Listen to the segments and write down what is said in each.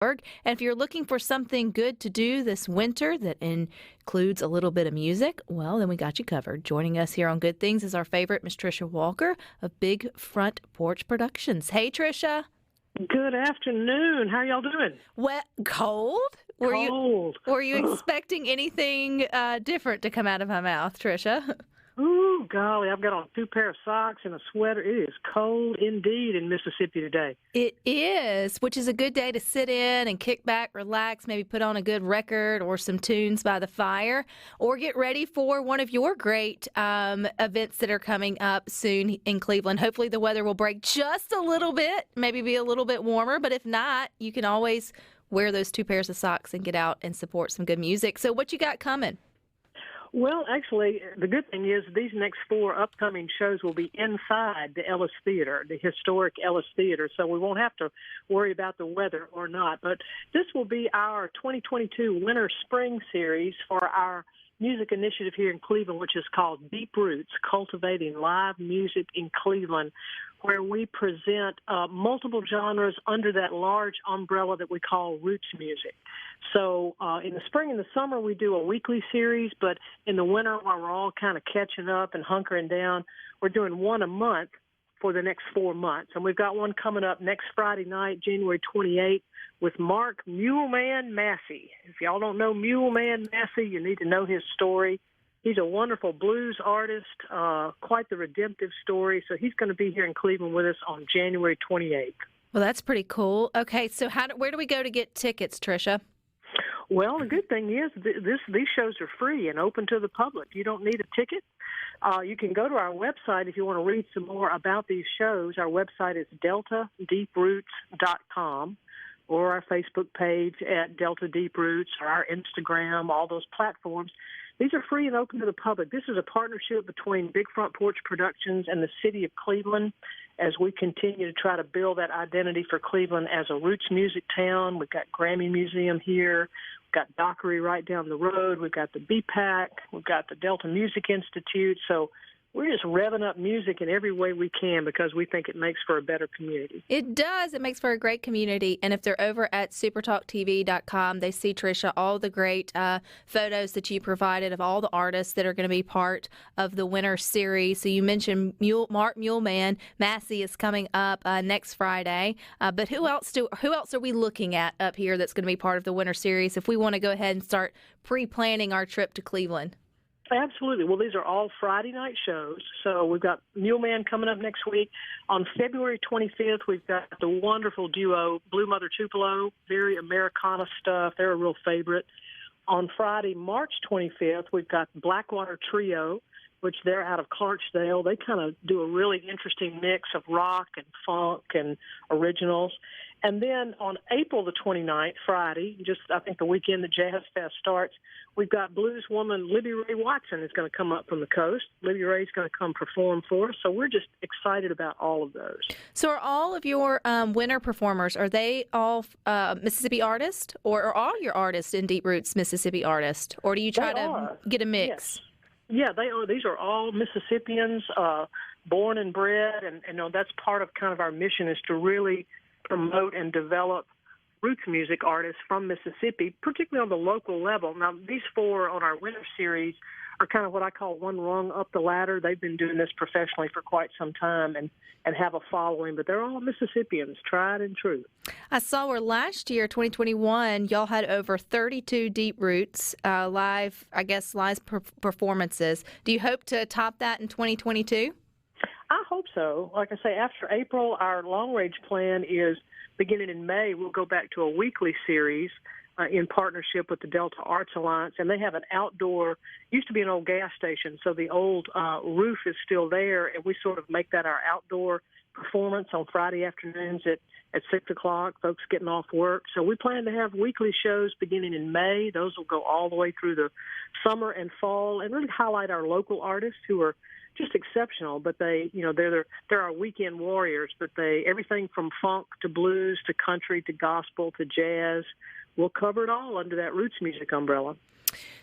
And if you're looking for something good to do this winter that includes a little bit of music, well, then we got you covered. Joining us here on Good Things is our favorite, Miss Trisha Walker of Big Front Porch Productions. Hey, Trisha. Good afternoon. How y'all doing? Wet, cold? Cold. Were you expecting anything different to come out of my mouth, Trisha? Ooh, golly, I've got on 2 pair of socks and a sweater. It is cold indeed in Mississippi today. It is, which is a good day to sit in and kick back, relax, maybe put on a good record or some tunes by the fire, or get ready for one of your great events that are coming up soon in Cleveland. Hopefully the weather will break just a little bit, maybe be a little bit warmer, but if not, you can always wear those 2 pairs of socks and get out and support some good music. So what you got coming? Well, actually, the good thing is these next 4 upcoming shows will be inside the Ellis Theater, the historic Ellis Theater, so we won't have to worry about the weather or not. But this will be our 2022 Winter-Spring series for our music initiative here in Cleveland, which is called Deep Roots, Cultivating Live Music in Cleveland, where we present multiple genres under that large umbrella that we call roots music. So in the spring and the summer, we do a weekly series, but in the winter, while we're all kind of catching up and hunkering down, we're doing one a month for the next 4 months. And we've got one coming up next Friday night, January 28th, with Mark Muleman Massey. If y'all don't know Muleman Massey, you need to know his story. He's a wonderful blues artist, quite the redemptive story. So he's going to be here in Cleveland with us on January 28th. Well, that's pretty cool. Okay, so where do we go to get tickets, Trisha? Well, the good thing is these shows are free and open to the public. You don't need a ticket. You can go to our website if you want to read some more about these shows. Our website is deltadeeproots.com, or our Facebook page at Delta Deep Roots, or our Instagram, all those platforms. These are free and open to the public. This is a partnership between Big Front Porch Productions and the city of Cleveland as we continue to try to build that identity for Cleveland as a roots music town. We've got Grammy Museum here. We've got Dockery right down the road. We've got the BPAC. We've got the Delta Music Institute. So we're just revving up music in every way we can because we think it makes for a better community. It does. It makes for a great community. And if they're over at SuperTalkTV.com, they see, Trisha, all the great photos that you provided of all the artists that are going to be part of the winter series. So you mentioned Mark Muleman Massey is coming up next Friday. But who else are we looking at up here that's going to be part of the winter series if we want to go ahead and start pre-planning our trip to Cleveland? Absolutely. Well, these are all Friday night shows. So we've got Muleman coming up next week. On February 25th, we've got the wonderful duo Blue Mother Tupelo, very Americana stuff. They're a real favorite. On Friday, March 25th, we've got Blackwater Trio, which they're out of Clarksdale. They kind of do a really interesting mix of rock and funk and originals. And then on April the 29th, Friday, just I think the weekend the Jazz Fest starts, we've got blues woman Libby Ray Watson is going to come up from the coast. Libby Ray's going to come perform for us. So we're just excited about all of those. So are all of your winter performers, are they all Mississippi artists, or are all your artists in Deep Roots Mississippi artists? Or do you try to get a mix? Yes. Yeah, they are. These are all Mississippians, born and bred. And that's part of kind of our mission is to really promote and develop roots music artists from Mississippi, particularly on the local level. Now, these 4 on our winter series are kind of what I call one rung up the ladder. They've been doing this professionally for quite some time and have a following, but they're all Mississippians, tried and true. I saw where last year, 2021, y'all had over 32 Deep Roots live performances. Do you hope to top that in 2022? I hope so. Like I say, after April, our long-range plan is beginning in May, we'll go back to a weekly series in partnership with the Delta Arts Alliance, and they have an outdoor, used to be an old gas station, so the old roof is still there, and we sort of make that our outdoor performance on Friday afternoons at 6 o'clock, folks getting off work. So we plan to have weekly shows beginning in May. Those will go all the way through the summer and fall and really highlight our local artists who are just exceptional. But they're our weekend warriors. But everything from funk to blues to country to gospel to jazz, we'll cover it all under that roots music umbrella.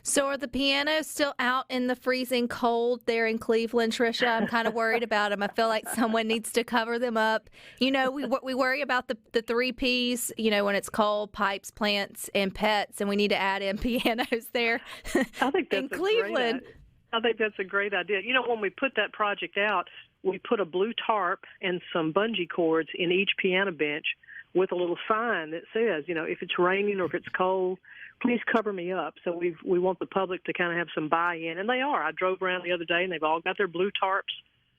So are the pianos still out in the freezing cold there in Cleveland, Trisha? I'm kind of worried about them. I feel like someone needs to cover them up. We worry about the three Ps, when it's cold: pipes, plants, and pets, and we need to add in pianos there I think that's in Cleveland. I think that's a great idea. When we put that project out, we put a blue tarp and some bungee cords in each piano bench with a little sign that says, if it's raining or if it's cold, please cover me up. So we want the public to kind of have some buy-in, and they are. I drove around the other day, and they've all got their blue tarps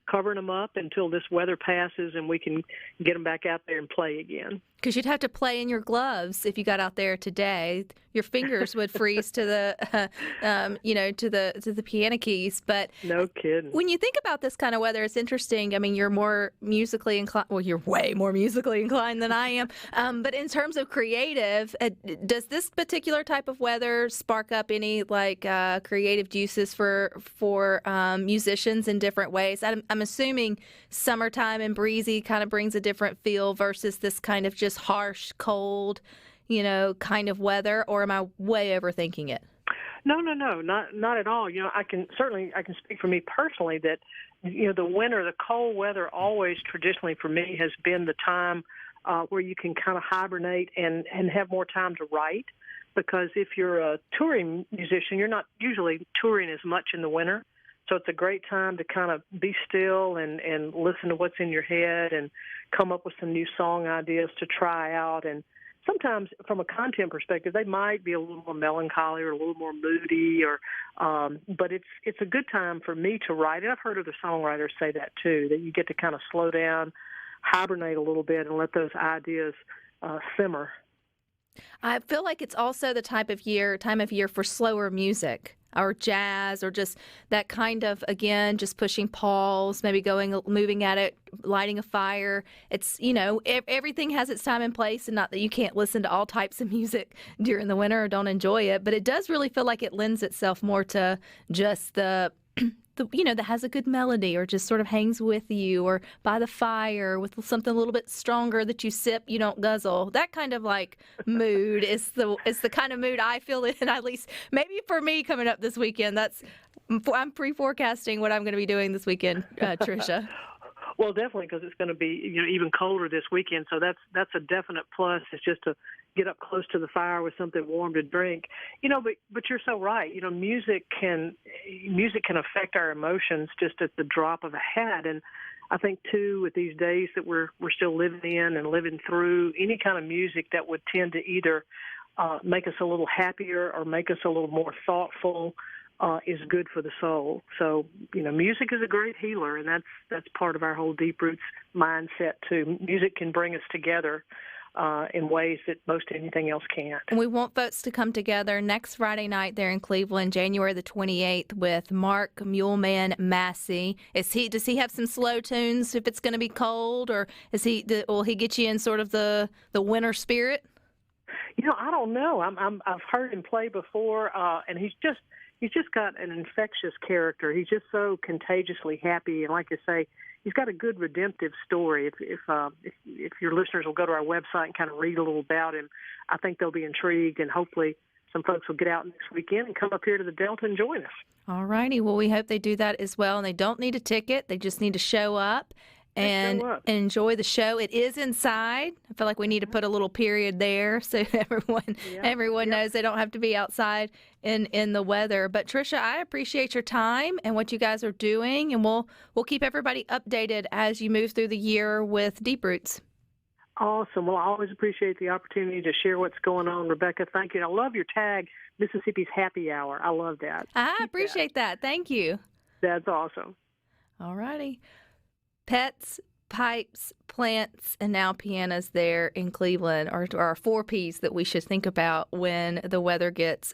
covering them up until this weather passes and we can get them back out there and play again. Because you'd have to play in your gloves if you got out there today. Your fingers would freeze to the, to the piano keys. But no kidding. When you think about this kind of weather, it's interesting. I mean, you're more musically inclined. Well, you're way more musically inclined than I am. But in terms of creative, does this particular type of weather spark up any creative juices for musicians in different ways? I'm assuming summertime and breezy kind of brings a different feel versus this kind of just harsh, cold, kind of weather, or am I way overthinking it? No, not at all. I can speak for me personally that, the winter, the cold weather always traditionally for me has been the time where you can kind of hibernate and have more time to write. Because if you're a touring musician, you're not usually touring as much in the winter. So it's a great time to kind of be still and listen to what's in your head and come up with some new song ideas to try out. And sometimes from a content perspective, they might be a little more melancholy or a little more moody, but it's a good time for me to write. And I've heard other songwriters say that too, that you get to kind of slow down, hibernate a little bit, and let those ideas simmer. I feel like it's also the time of year for slower music or jazz or just that kind of, again, just pushing pause, maybe moving at it, lighting a fire. It's, everything has its time and place, and not that you can't listen to all types of music during the winter or don't enjoy it, but it does really feel like it lends itself more to just that has a good melody or just sort of hangs with you, or by the fire with something a little bit stronger that you sip, you don't guzzle. That kind of mood is the kind of mood I feel in, at least maybe for me coming up this weekend. I'm pre-forecasting what I'm going to be doing this weekend, Trisha. Well, definitely, because it's going to be even colder this weekend, so that's a definite plus. It's just to get up close to the fire with something warm to drink. But you're so right. Music can affect our emotions just at the drop of a hat, and I think too with these days that we're still living in and living through, any kind of music that would tend to either make us a little happier or make us a little more thoughtful is good for the soul. So, music is a great healer, and that's part of our whole Deep Roots mindset too. Music can bring us together in ways that most anything else can't. And we want folks to come together next Friday night there in Cleveland, January the 28th, with Mark Muleman Massey. Does he have some slow tunes if it's going to be cold, or will he get you in sort of the winter spirit? I don't know. I've heard him play before, and he's just got an infectious character. He's just so contagiously happy, and like I say, he's got a good redemptive story. If your listeners will go to our website and kind of read a little about him, I think they'll be intrigued, and hopefully some folks will get out next weekend and come up here to the Delta and join us. All righty. Well, we hope they do that as well, and they don't need a ticket. They just need to show up and enjoy the show. It is inside. I feel like we need to put a little period there so everyone knows they don't have to be outside in the weather. But Trisha, I appreciate your time and what you guys are doing, and we'll keep everybody updated as you move through the year with Deep Roots. Awesome. Well, I always appreciate the opportunity to share what's going on, Rebecca. Thank you. I love your tag, Mississippi's Happy Hour. I love that. I appreciate that. Thank you. That's awesome. All righty. Pets, pipes, plants, and now pianos there in Cleveland are 4 Ps that we should think about when the weather gets